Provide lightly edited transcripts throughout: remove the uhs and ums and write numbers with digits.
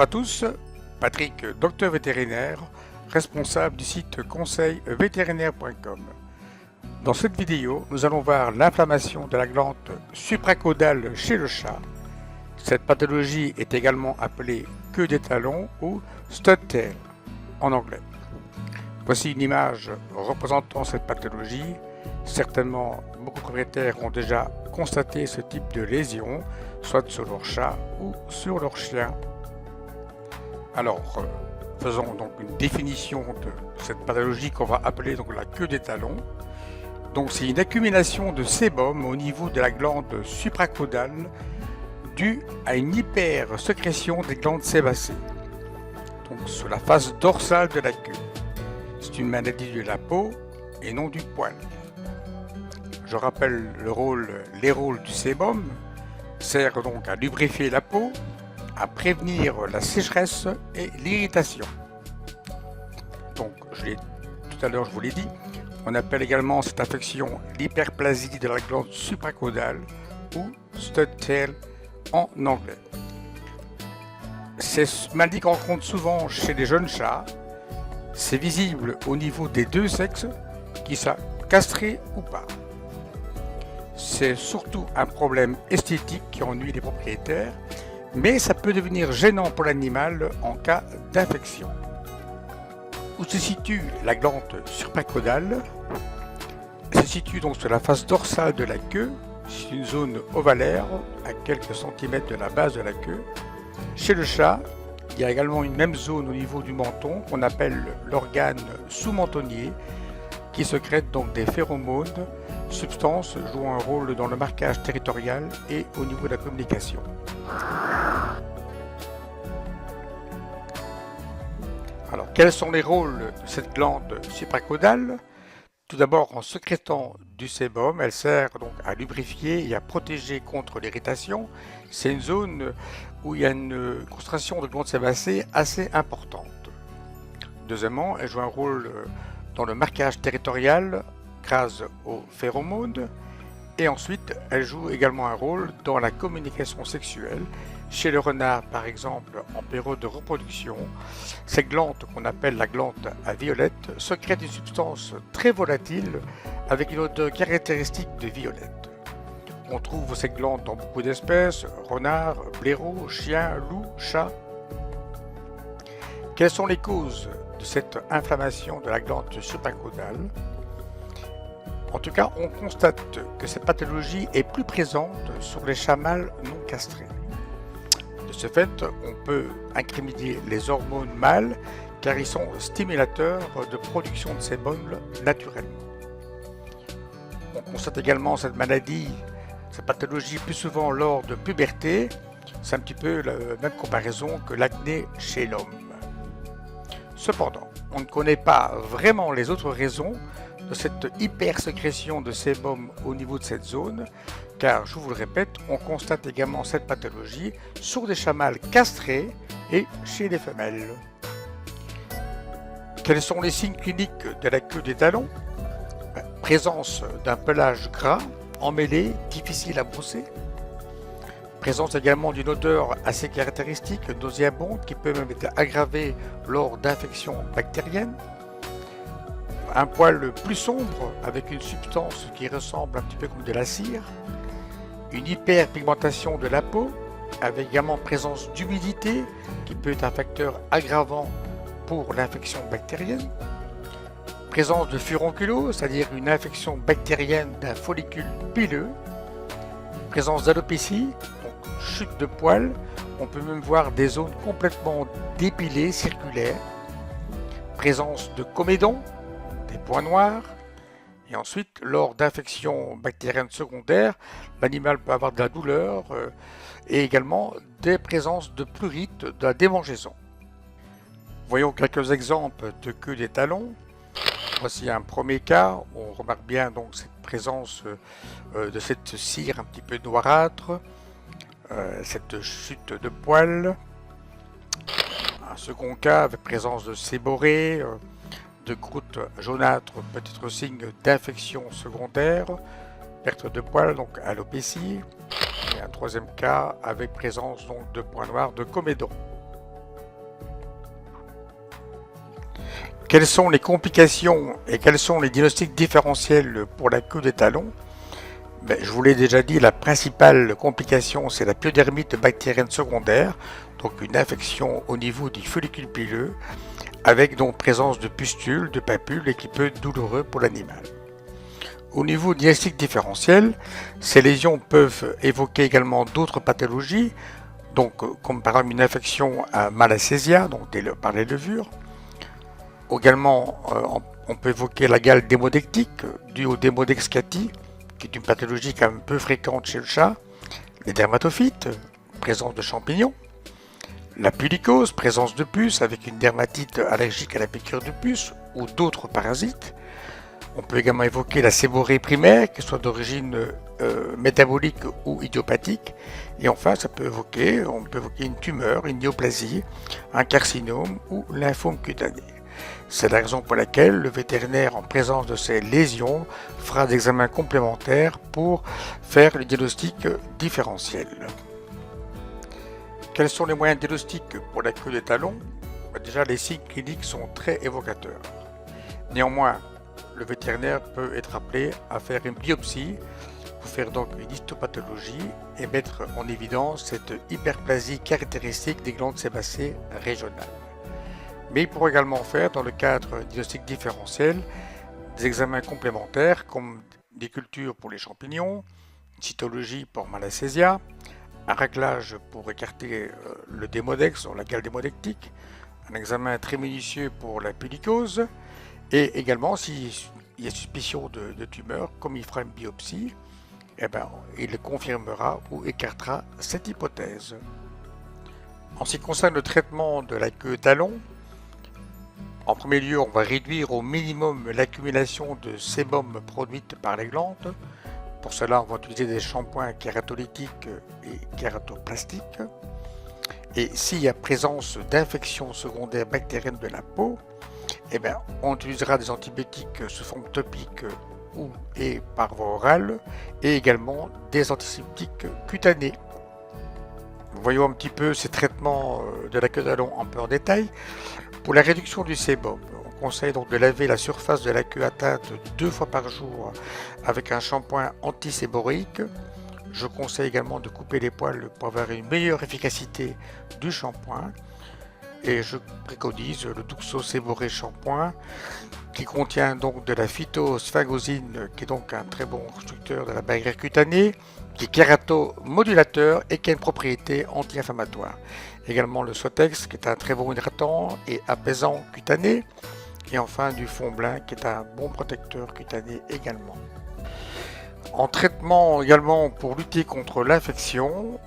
Bonjour à tous, Patrick, docteur vétérinaire, responsable du site conseilvétérinaire.com. Dans cette vidéo, nous allons voir l'inflammation de la glande supracaudale chez le chat. Cette pathologie est également appelée queue des talons ou stud tail en anglais. Voici une image représentant cette pathologie. Certainement, beaucoup de propriétaires ont déjà constaté ce type de lésion, soit sur leur chat ou sur leur chien. Alors, faisons donc une définition de cette pathologie qu'on va appeler donc la queue des talons. Donc, c'est une accumulation de sébum au niveau de la glande supracaudale due à une hypersécrétion des glandes sébacées, donc sur la face dorsale de la queue. C'est une maladie de la peau et non du poil. Je rappelle les rôles du sébum. Sert donc à lubrifier la peau, à prévenir la sécheresse et l'irritation. Donc, tout à l'heure je vous l'ai dit, on appelle également cette affection l'hyperplasie de la glande supracaudale ou stud tail en anglais. C'est une maladie qu'on rencontre souvent chez les jeunes chats. C'est visible au niveau des deux sexes, qu'ils soient castrés ou pas. C'est surtout un problème esthétique qui ennuie les propriétaires, mais ça peut devenir gênant pour l'animal en cas d'infection. Où se situe la glande supracaudale? Elle se situe donc sur la face dorsale de la queue. C'est une zone ovalaire à quelques centimètres de la base de la queue. Chez le chat, il y a également une même zone au niveau du menton qu'on appelle l'organe sous-mentonnier, qui sécrète donc des phéromones, substances jouant un rôle dans le marquage territorial et au niveau de la communication. Alors, quels sont les rôles de cette glande supracaudale? Tout d'abord, en sécrétant du sébum, elle sert donc à lubrifier et à protéger contre l'irritation. C'est une zone où il y a une concentration de glandes sébacées assez importante. Deuxièmement, elle joue un rôle dans le marquage territorial grâce aux phéromones. Et ensuite, elle joue également un rôle dans la communication sexuelle. Chez le renard, par exemple, en période de reproduction, cette glande qu'on appelle la glande à violette sécrète une substance très volatile avec une odeur caractéristique de violette. On trouve cette glande dans beaucoup d'espèces, renards, blaireaux, chiens, loups, chats. Quelles sont les causes de cette inflammation de la glande supracaudale? En tout cas, on constate que cette pathologie est plus présente sur les chats mâles non castrés. De ce fait, on peut incriminer les hormones mâles car ils sont stimulateurs de production de sébum naturellement. On constate également cette pathologie plus souvent lors de puberté. C'est un petit peu la même comparaison que l'acné chez l'homme. Cependant, on ne connaît pas vraiment les autres raisons de cette hypersécrétion de sébum au niveau de cette zone, car, je vous le répète, on constate également cette pathologie sur des chats mâles castrés et chez les femelles. Quels sont les signes cliniques de la queue des talons? Présence d'un pelage gras, emmêlé, difficile à brosser. Présence également d'une odeur assez caractéristique, nauséabonde, qui peut même être aggravée lors d'infections bactériennes. Un poil plus sombre avec une substance qui ressemble un petit peu comme de la cire. Une hyperpigmentation de la peau avec également présence d'humidité qui peut être un facteur aggravant pour l'infection bactérienne. Présence de furonculose, c'est-à-dire une infection bactérienne d'un follicule pileux. Présence d'alopécie, donc chute de poils. On peut même voir des zones complètement dépilées, circulaires. Présence de comédons, des points noirs. Et ensuite, lors d'infections bactériennes secondaires, l'animal peut avoir de la douleur et également des présences de prurite, de la démangeaison. Voyons quelques exemples de queue des talons. Voici un premier cas. On remarque bien donc cette présence de cette cire un petit peu noirâtre, cette chute de poils. Un second cas avec présence de séborrhée, de croûte jaunâtre, peut-être signe d'infection secondaire, perte de poils, donc alopécie. Et un troisième cas avec présence donc de points noirs de comédon. Quelles sont les complications et quels sont les diagnostics différentiels pour la queue des talons? Je vous l'ai déjà dit, la principale complication, c'est la pyodermite bactérienne secondaire, donc une infection au niveau du follicule pileux, avec donc présence de pustules, de papules, et qui peut être douloureux pour l'animal. Au niveau diagnostic différentiel, ces lésions peuvent évoquer également d'autres pathologies, donc comme par exemple une infection à Malassezia, donc par les levures. Également, on peut évoquer la gale démodectique due au Demodex cati, qui est une pathologie quand même peu fréquente chez le chat, les dermatophytes, présence de champignons, la pulicose, présence de puces avec une dermatite allergique à la piqûre de puce ou d'autres parasites. On peut également évoquer la séborrhée primaire, qu'elle soit d'origine métabolique ou idiopathique. Et enfin, on peut évoquer une tumeur, une néoplasie, un carcinome ou lymphome cutané. C'est la raison pour laquelle le vétérinaire, en présence de ces lésions, fera des examens complémentaires pour faire le diagnostic différentiel. Quels sont les moyens diagnostiques pour la queue des talons? Déjà, les signes cliniques sont très évocateurs. Néanmoins, le vétérinaire peut être appelé à faire une biopsie pour faire donc une histopathologie et mettre en évidence cette hyperplasie caractéristique des glandes sébacées régionales. Mais il pourra également faire, dans le cadre diagnostic différentiel, des examens complémentaires comme des cultures pour les champignons, une cytologie pour Malassezia, un réglage pour écarter le démodex, la gale démodectique, un examen très minutieux pour la pulicose, et également s'il y a suspicion de tumeur, comme il fera une biopsie, il confirmera ou écartera cette hypothèse. En ce qui concerne le traitement de la queue talon, en premier lieu, on va réduire au minimum l'accumulation de sébum produite par les glandes. Pour cela, on va utiliser des shampoings kératolytiques et kératoplastiques. Et s'il y a présence d'infections secondaires bactériennes de la peau, on utilisera des antibiotiques sous forme topique et par voie orale, et également des antiseptiques cutanés. Voyons un petit peu ces traitements de la queue talon un peu en détail. Pour la réduction du sébum, on conseille donc de laver la surface de la queue atteinte 2 fois par jour avec un shampoing antiséborréique. Je conseille également de couper les poils pour avoir une meilleure efficacité du shampoing. Et je préconise le Duxo-Séborrhée shampoing qui contient donc de la phytosphagosine, qui est donc un très bon constructeur de la barrière cutanée, qui est kératomodulateur et qui a une propriété anti-inflammatoire. Également le Sotex, qui est un très bon hydratant et apaisant cutané. Et enfin du fond blanc, qui est un bon protecteur cutané également. En traitement également pour lutter contre l'infection,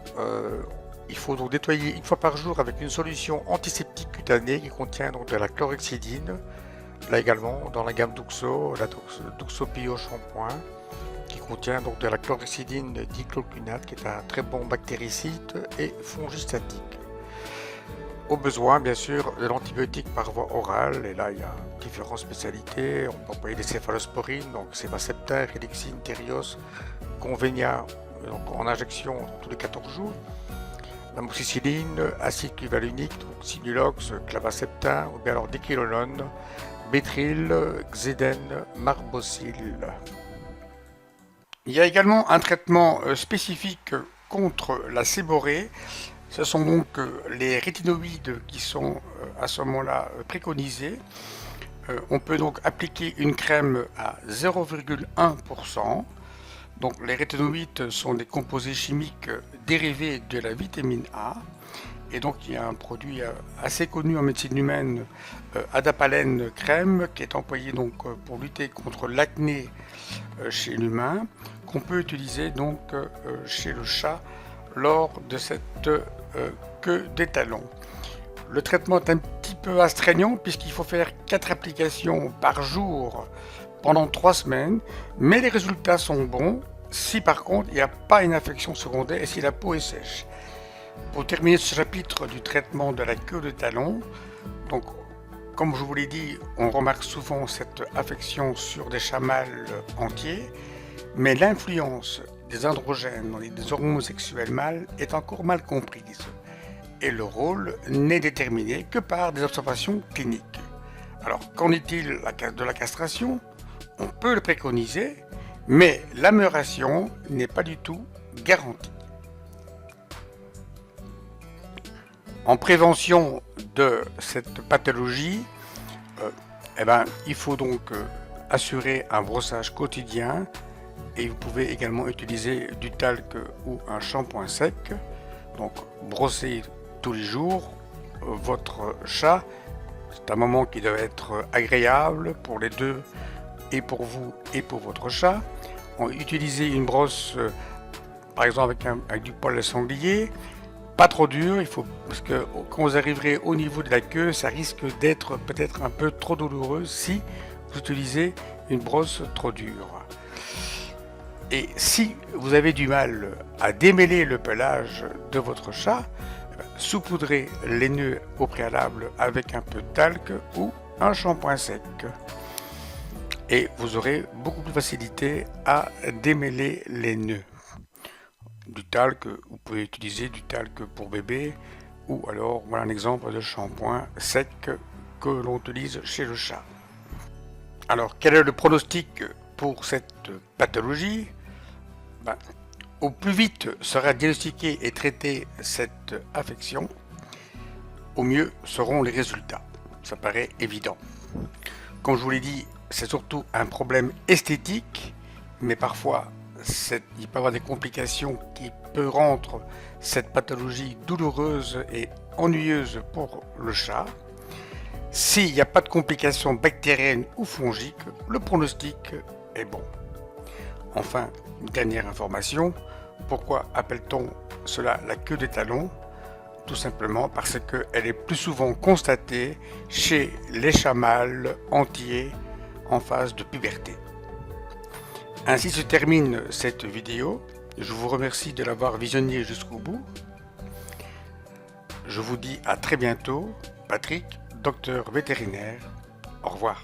il faut donc nettoyer une fois par jour avec une solution antiseptique cutanée qui contient donc de la chlorhexidine. Là également dans la gamme Duxo, la Duxo Bio shampoing, qui contient donc de la chlorhexidine diclocunate, qui est un très bon bactéricide et fongistatique. Au besoin, bien sûr, de l'antibiotique par voie orale, et là il y a différentes spécialités. On peut employer des céphalosporines, donc Cevaceptin, Relixine, Terios, Convenia, donc en injection tous les 14 jours. L'amoxicilline, acide clivalunique, donc Simulox, Clavaceptin, ou bien alors Diquinolone, Bétryl, Xéden, Marbocil. Il y a également un traitement spécifique contre la séborrhée. Ce sont donc les rétinoïdes qui sont à ce moment-là préconisés. On peut donc appliquer une crème à 0,1%. Donc les rétinoïdes sont des composés chimiques dérivés de la vitamine A. Et donc il y a un produit assez connu en médecine humaine, Adapalène crème, qui est employé donc pour lutter contre l'acné chez l'humain, qu'on peut utiliser donc chez le chat lors de cette queue des talons. Le traitement est un petit peu astreignant puisqu'il faut faire 4 applications par jour pendant 3 semaines, mais les résultats sont bons si par contre il n'y a pas une infection secondaire et si la peau est sèche. Pour terminer ce chapitre du traitement de la queue de talon, donc comme je vous l'ai dit, on remarque souvent cette affection sur des chats mâles entiers, mais l'influence des androgènes dans les hormones sexuelles mâles est encore mal comprise et le rôle n'est déterminé que par des observations cliniques. Alors, qu'en est-il de la castration? On peut le préconiser, mais l'amélioration n'est pas du tout garantie. En prévention de cette pathologie, il faut donc assurer un brossage quotidien et vous pouvez également utiliser du talc ou un shampoing sec. Donc brosser tous les jours votre chat. C'est un moment qui doit être agréable pour les deux, et pour vous et pour votre chat. Utilisez une brosse par exemple avec du poil de sanglier. Pas trop dur, parce que quand vous arriverez au niveau de la queue, ça risque d'être peut-être un peu trop douloureux si vous utilisez une brosse trop dure. Et si vous avez du mal à démêler le pelage de votre chat, saupoudrez les nœuds au préalable avec un peu de talc ou un shampoing sec. Et vous aurez beaucoup plus de facilité à démêler les nœuds. Du talc, vous pouvez utiliser du talc pour bébé, ou alors voilà un exemple de shampoing sec que l'on utilise chez le chat. Alors quel est le pronostic pour cette pathologie? Au plus vite sera diagnostiquée et traitée cette affection, au mieux seront les résultats. Ça paraît évident. Comme je vous l'ai dit, c'est surtout un problème esthétique, mais parfois il peut y avoir des complications qui peuvent rendre cette pathologie douloureuse et ennuyeuse pour le chat. S'il n'y a pas de complications bactériennes ou fongiques, le pronostic est bon. Enfin, une dernière information, pourquoi appelle-t-on cela la queue des talons? Tout simplement parce qu'elle est plus souvent constatée chez les chats mâles entiers en phase de puberté. Ainsi se termine cette vidéo. Je vous remercie de l'avoir visionnée jusqu'au bout. Je vous dis à très bientôt. Patrick, docteur vétérinaire. Au revoir.